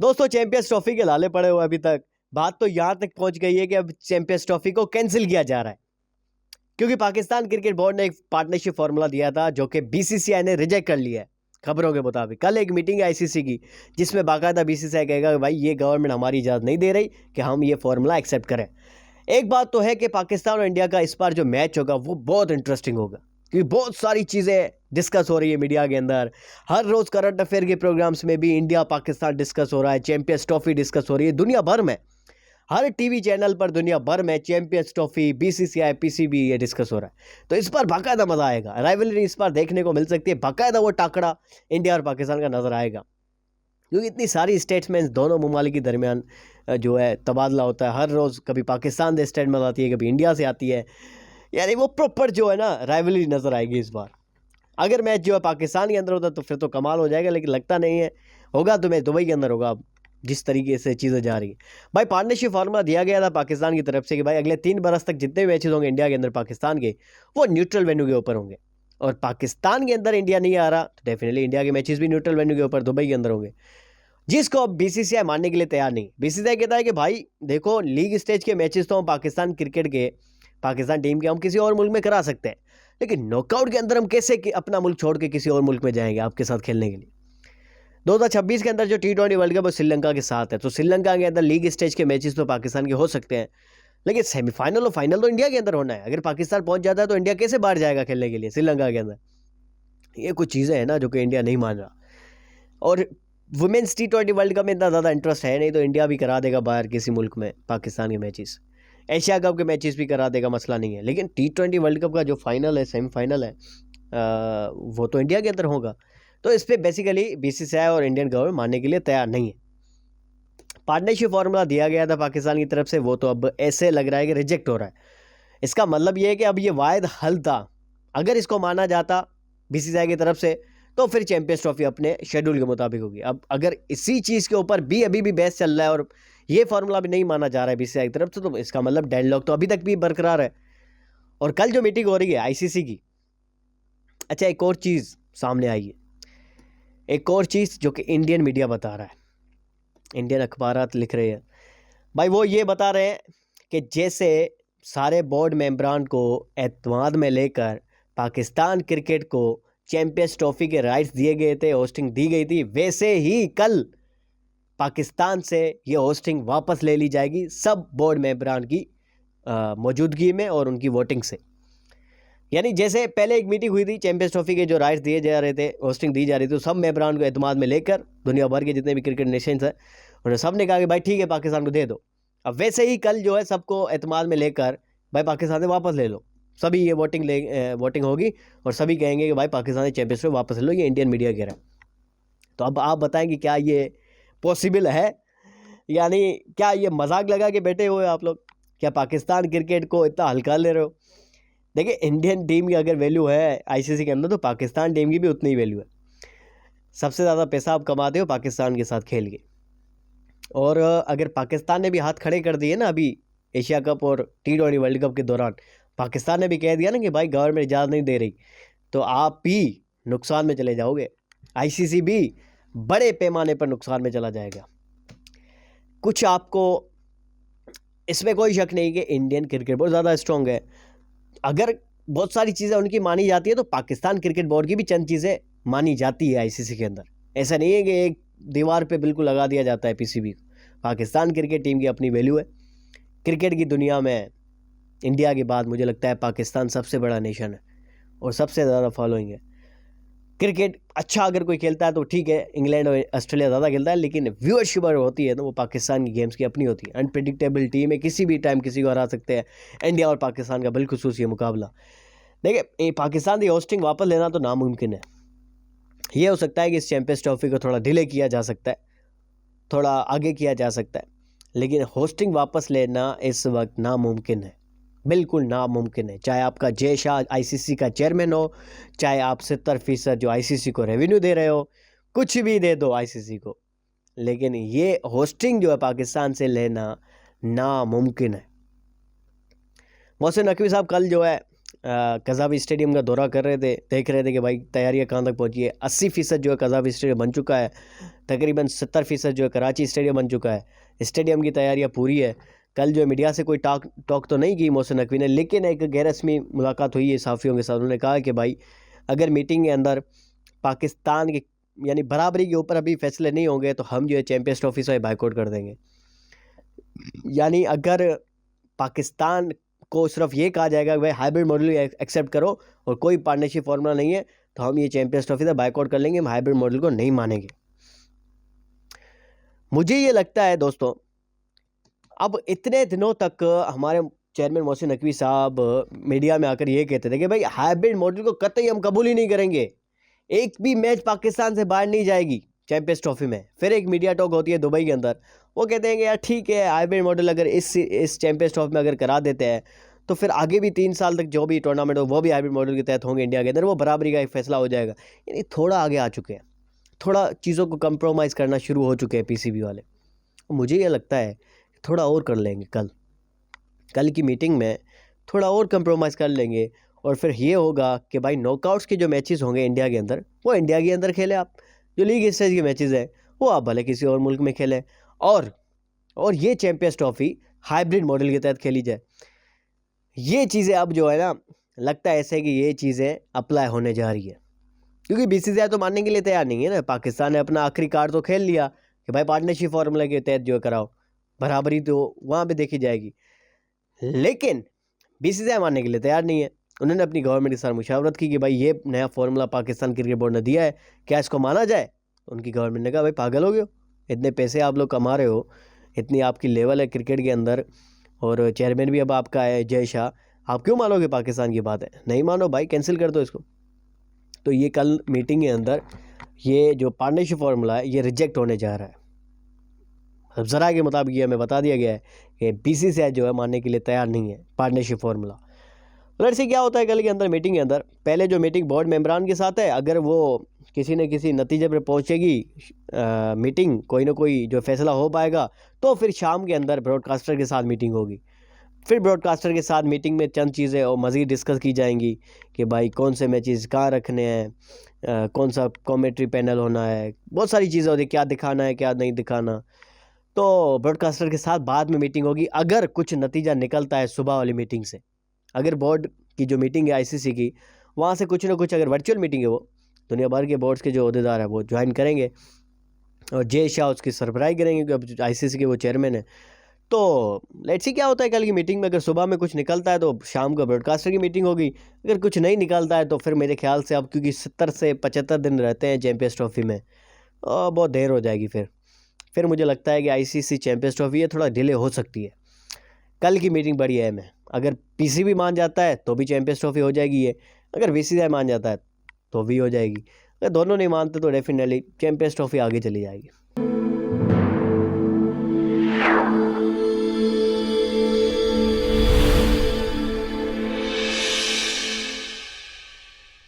दोस्तों champions trophy के लाले पड़े हुए अभी तक। बात तो यहां तक पहुंच गई है कि अब चैंपियंस ट्रॉफी को कैंसिल किया जा रहा है, क्योंकि पाकिस्तान क्रिकेट बोर्ड ने एक पार्टनरशिप फॉर्मूला दिया था जो कि बीसीसीआई ने रिजेक्ट कर लिया है। खबरों के मुताबिक कल एक मीटिंग है आईसीसी की, जिसमें बाकायदा बीसीसीआई कहेगा कि भाई ये गवर्नमेंट हमारी इजाज़त नहीं दे रही कि हम ये फॉर्मूला एक्सेप्ट करें। एक बात तो है कि पाकिस्तान और इंडिया का इस बार जो मैच होगा वो बहुत इंटरेस्टिंग होगा, क्योंकि बहुत सारी चीज़ें डिस्कस हो रही है मीडिया के अंदर। हर रोज़ करंट अफेयर के प्रोग्राम्स में भी इंडिया पाकिस्तान डिस्कस हो रहा है, चैंपियंस ट्रॉफी डिस्कस हो रही है। दुनिया भर में हर टीवी चैनल पर दुनिया भर में चैंपियंस ट्रॉफी, बीसीसीआई, पीसीबी ये डिस्कस हो रहा है। तो इस बार बाकायदा मज़ा आएगा, राइवलरी इस बार देखने को मिल सकती है। बाकायदा वो टाकड़ा इंडिया और पाकिस्तान का नज़र आएगा, क्योंकि इतनी सारी स्टेटमेंट्स दोनों ममालिक के दरमियान जो है तबादला होता है। हर रोज़ कभी पाकिस्तान से स्टेटमेंट आती है, कभी इंडिया से आती है। यानी वो प्रॉपर जो है ना राइवलरी नज़र आएगी इस बार। अगर मैच जो है पाकिस्तान के अंदर होता तो फिर तो कमाल हो जाएगा, लेकिन लगता नहीं है होगा। तो मैच दुबई के अंदर होगा अब जिस तरीके से चीज़ें जा रही है। भाई पार्टनरशिप फार्मूला दिया गया था पाकिस्तान की तरफ से कि भाई अगले 3 बरस तक जितने मैचेस होंगे इंडिया के अंदर पाकिस्तान के, वो न्यूट्रल वेन्यू के ऊपर होंगे। और पाकिस्तान के अंदर इंडिया नहीं आ रहा तो डेफिनेटली इंडिया के मैचेस भी न्यूट्रल वेन्यू के ऊपर दुबई के अंदर होंगे, जिसको अब बीसीसीआई मानने के लिए तैयार नहीं। बीसीसीआई कहता है कि भाई देखो लीग स्टेज के मैचेस तो हम पाकिस्तान क्रिकेट के, पाकिस्तान टीम के हम किसी और मुल्क में करा सकते हैं, लेकिन नॉकआउट के अंदर हम कैसे अपना मुल्क छोड़ के किसी और मुल्क में जाएंगे आपके साथ खेलने के लिए। 2026 के अंदर जो T20 वर्ल्ड कप श्रीलंका के साथ है, तो श्रीलंका के अंदर लीग स्टेज के मैचेस तो पाकिस्तान के हो सकते हैं, लेकिन सेमीफाइनल और फाइनल तो इंडिया के अंदर होना है। अगर पाकिस्तान पहुंच जाता है तो इंडिया कैसे बाहर जाएगा खेलने के लिए श्रीलंका के अंदर। ये कुछ चीज़ें हैं ना जो कि इंडिया नहीं मान रहा। और वुमेन्स T20 वर्ल्ड कप में इतना ज़्यादा इंटरेस्ट है नहीं, तो इंडिया भी करा देगा बाहर किसी मुल्क में पाकिस्तान के मैचेस। एशिया कप के मैचेस भी करा देगा, मसला नहीं है। लेकिन T20 वर्ल्ड कप का जो फाइनल है, सेमीफाइनल है, वो तो इंडिया के अंदर होगा। तो इस पर बेसिकली बीसीसीआई और इंडियन गवर्नमेंट मानने के लिए तैयार नहीं है। पार्टनरशिप फॉर्मूला दिया गया था पाकिस्तान की तरफ से, वो तो अब ऐसे लग रहा है कि रिजेक्ट हो रहा है। इसका मतलब ये है कि अब ये वायद हल था। अगर इसको माना जाता बीसीसीआई की तरफ से तो फिर चैंपियंस ट्रॉफी अपने शेड्यूल के मुताबिक होगी। अब अगर इसी चीज़ के ऊपर भी अभी भी बहस चल रहा है और ये फार्मूला भी नहीं माना जा रहा है बीसीसीआई की तरफ से, तो इसका मतलब डेडलॉक तो अभी तक भी बरकरार है। और कल जो मीटिंग हो रही है आईसीसी की, अच्छा एक और चीज़ सामने आई है, एक और चीज़ जो कि इंडियन मीडिया बता रहा है, इंडियन अखबारात लिख रहे हैं भाई, वो ये बता रहे हैं कि जैसे सारे बोर्ड मेंबरान को एतमाद में लेकर पाकिस्तान क्रिकेट को चैंपियंस ट्रॉफी के राइट्स दिए गए थे, होस्टिंग दी गई थी, वैसे ही कल पाकिस्तान से ये होस्टिंग वापस ले ली जाएगी सब बोर्ड मेंबरान की मौजूदगी में और उनकी वोटिंग से। यानी जैसे पहले एक मीटिंग हुई थी, चैंपियंस ट्रॉफी के जो राइट्स दिए जा रहे थे, होस्टिंग दी जा रही थी, तो सब मेंबरान को एतमाद में लेकर दुनिया भर के जितने भी क्रिकेट नेशंस हैं उन्होंने सब ने कहा कि भाई ठीक है पाकिस्तान को दे दो। अब वैसे ही कल जो है सबको एतमाद में लेकर भाई पाकिस्तान से वापस ले लो, सभी ये वोटिंग होगी और सभी कहेंगे कि भाई पाकिस्तान से चैंपियंस ट्रॉफी वापस ले लो। ये इंडियन मीडिया कह रहा है। तो अब आप बताएं कि क्या ये पॉसिबल है, यानी क्या ये मजाक लगा के बैठे हुए आप लोग? क्या पाकिस्तान क्रिकेट को इतना हल्का ले रहे हो? देखिए इंडियन टीम की अगर वैल्यू है आईसीसी के अंदर, तो पाकिस्तान टीम की भी उतनी ही वैल्यू है। सबसे ज़्यादा पैसा आप कमाते हो पाकिस्तान के साथ खेल के। और अगर पाकिस्तान ने भी हाथ खड़े कर दिए ना अभी एशिया कप और T20 वर्ल्ड कप के दौरान, पाकिस्तान ने भी कह दिया ना कि भाई गवर्नमेंट इजाज़त नहीं दे रही, तो आप भी नुकसान में चले जाओगे। आईसीसी भी बड़े पैमाने पर नुकसान में चला जाएगा। कुछ आपको इसमें कोई शक नहीं कि इंडियन क्रिकेट बहुत ज़्यादा स्ट्रॉन्ग है। अगर बहुत सारी चीज़ें उनकी मानी जाती है तो पाकिस्तान क्रिकेट बोर्ड की भी चंद चीज़ें मानी जाती है आईसीसी के अंदर। ऐसा नहीं है कि एक दीवार पे बिल्कुल लगा दिया जाता है पीसीबी को। पाकिस्तान क्रिकेट टीम की अपनी वैल्यू है। क्रिकेट की दुनिया में इंडिया के बाद मुझे लगता है पाकिस्तान सबसे बड़ा नेशन है और सबसे ज़्यादा फॉलोइंग है। क्रिकेट अच्छा अगर कोई खेलता है तो ठीक है, इंग्लैंड और ऑस्ट्रेलिया ज़्यादा खेलता है, लेकिन व्यूअरशिप अगर होती है तो वो पाकिस्तान की गेम्स की अपनी होती है। अनप्रिडिक्टेबल टीम है, किसी भी टाइम किसी को हरा सकते हैं। इंडिया और पाकिस्तान का बिलखुसूस ये मुकाबला। देखिए पाकिस्तान की होस्टिंग वापस लेना तो नामुमकिन है। ये हो सकता है कि इस चैंपियंस ट्रॉफी को थोड़ा डिले किया जा सकता है, थोड़ा आगे किया जा सकता है, लेकिन होस्टिंग वापस लेना इस वक्त नामुमकिन है, बिल्कुल नामुमकिन है। चाहे आपका जय शाह आईसीसी का चेयरमैन हो, चाहे आप 70% जो आईसीसी को रेवेन्यू दे रहे हो, कुछ भी दे दो आईसीसी को, लेकिन ये होस्टिंग जो है पाकिस्तान से लेना नामुमकिन है। मोहसिन नकवी साहब कल जो है कज़ावी स्टेडियम का दौरा कर रहे थे, देख रहे थे कि भाई तैयारियां कहाँ तक पहुंची है। 80% जो है कज़ावी स्टेडियम बन चुका है, तकरीबन 70% जो है कराची स्टेडियम बन चुका है। स्टेडियम की तैयारियां पूरी है। कल जो है मीडिया से कोई टॉक तो नहीं की मोहसिन नकवी ने, लेकिन एक गैर रस्मी मुलाकात हुई है साफ़ियों के साथ। उन्होंने कहा कि भाई अगर मीटिंग के अंदर पाकिस्तान के यानी बराबरी के ऊपर अभी फैसले नहीं होंगे तो हम जो है चैम्पियंस ट्रॉफी से बाइकआउट कर देंगे। यानी अगर पाकिस्तान को सिर्फ ये कहा जाएगा कि भाई हाइब्रिड मॉडल एक्सेप्ट करो और कोई पार्टनरशिप फॉर्मूला नहीं है तो हम ये चैंपियंस ट्रॉफी से बाइकआउट कर लेंगे, हम हाइब्रिड मॉडल को नहीं मानेंगे। मुझे ये लगता है दोस्तों, अब इतने दिनों तक हमारे चेयरमैन मोहसिन नकवी साहब मीडिया में आकर ये कहते थे कि भाई हाइब्रिड मॉडल को कतई हम कबूल ही नहीं करेंगे, एक भी मैच पाकिस्तान से बाहर नहीं जाएगी चैंपियंस ट्रॉफी में। फिर एक मीडिया टॉक होती है दुबई के अंदर, वो कहते हैं कि यार ठीक है हाइब्रिड मॉडल अगर इस चैंपियंस ट्रॉफी में अगर करा देते हैं तो फिर आगे भी 3 साल तक जो भी टूर्नामेंट हो वो भी हाइब्रिड मॉडल के तहत होंगे इंडिया के अंदर, वो बराबरी का एक फैसला हो जाएगा। यानी थोड़ा आगे आ चुके हैं, थोड़ा चीज़ों को कंप्रोमाइज़ करना शुरू हो चुके हैं पीसीबी वाले। मुझे ये लगता है थोड़ा और कर लेंगे, कल की मीटिंग में थोड़ा और कंप्रोमाइज़ कर लेंगे और फिर ये होगा कि भाई नॉकआउट्स के जो मैचेस होंगे इंडिया के अंदर वो इंडिया के अंदर खेलें आप, जो लीग स्टेज के मैचेस हैं वो आप भले किसी और मुल्क में खेलें, और ये चैंपियंस ट्रॉफी हाइब्रिड मॉडल के तहत खेली जाए। ये चीज़ें अब जो है ना, लगता है ऐसे कि ये चीज़ें अप्लाई होने जा रही है, क्योंकि बीसीसीआई तो मानने के लिए तैयार नहीं है ना। पाकिस्तान ने अपना आखिरी कार्ड तो खेल लिया कि भाई पार्टनरशिप फॉर्मूला के तहत जो कराओ, बराबरी तो वहाँ पे देखी जाएगी, लेकिन बीसीसीआई मानने के लिए तैयार नहीं है। उन्होंने अपनी गवर्नमेंट के साथ मुशावरत की कि भाई ये नया फॉर्मूला पाकिस्तान क्रिकेट बोर्ड ने दिया है, क्या इसको माना जाए। उनकी गवर्नमेंट ने कहा भाई पागल हो गए हो, इतने पैसे आप लोग कमा रहे हो, इतनी आपकी लेवल है क्रिकेट के अंदर, और चेयरमैन भी अब आपका है जय शाह, आप क्यों मानोगे पाकिस्तान की बात है, नहीं मानो भाई कैंसिल कर दो इसको। तो ये कल मीटिंग के अंदर ये जो पार्टनरशिप फॉर्मूला है ये रिजेक्ट होने जा रहा है। अब ज़रा के मुताबिक ये हमें बता दिया गया है कि बीसीसीआई जो है मानने के लिए तैयार नहीं है पार्टनरशिप फॉर्मूला। लेट्स सी क्या होता है कल के अंदर मीटिंग के अंदर। पहले जो मीटिंग बोर्ड मेंबरान के साथ है, अगर वो किसी न किसी नतीजे पर पहुंचेगी मीटिंग, कोई ना कोई जो फैसला हो पाएगा, तो फिर शाम के अंदर ब्रॉडकास्टर के साथ मीटिंग होगी। फिर ब्रॉडकास्टर के साथ मीटिंग में चंद चीज़ें और मज़ीद डिस्कस की जाएंगी कि भाई कौन से मैचेस कहाँ रखने हैं, कौन सा कॉमेंट्री पैनल होना है, बहुत सारी चीज़ें होती है, क्या दिखाना है क्या नहीं दिखाना। तो ब्रॉडकास्टर के साथ बाद में मीटिंग होगी। अगर कुछ नतीजा निकलता है सुबह वाली मीटिंग से, अगर बोर्ड की जो मीटिंग है आईसीसी की, वहाँ से कुछ ना कुछ अगर वर्चुअल मीटिंग है, वो दुनिया भर के बोर्ड्स के जो अहदेदार हैं वो ज्वाइन करेंगे और जय शाह उसकी सरबराही करेंगे क्योंकि अब आईसीसी के वो चेयरमैन है। तो लेट्स सी क्या होता है कल की मीटिंग में। अगर सुबह में कुछ निकलता है तो शाम को ब्रॉडकास्टर की मीटिंग होगी, अगर कुछ नहीं निकलता है तो फिर मेरे ख्याल से अब क्योंकि 70 से 75 दिन रहते हैं चैंपियंस ट्रॉफी में, बहुत देर हो जाएगी। फिर मुझे लगता है कि आईसीसी चैंपियंस ट्रॉफी है थोड़ा डिले हो सकती है। कल की मीटिंग बड़ी अहम है, अगर पीसीबी मान जाता है तो भी चैंपियंस ट्रॉफी हो जाएगी ये, अगर बीसीसीआई मान जाता है तो भी हो जाएगी, अगर दोनों नहीं मानते तो डेफिनेटली चैंपियंस ट्रॉफी आगे चली जाएगी।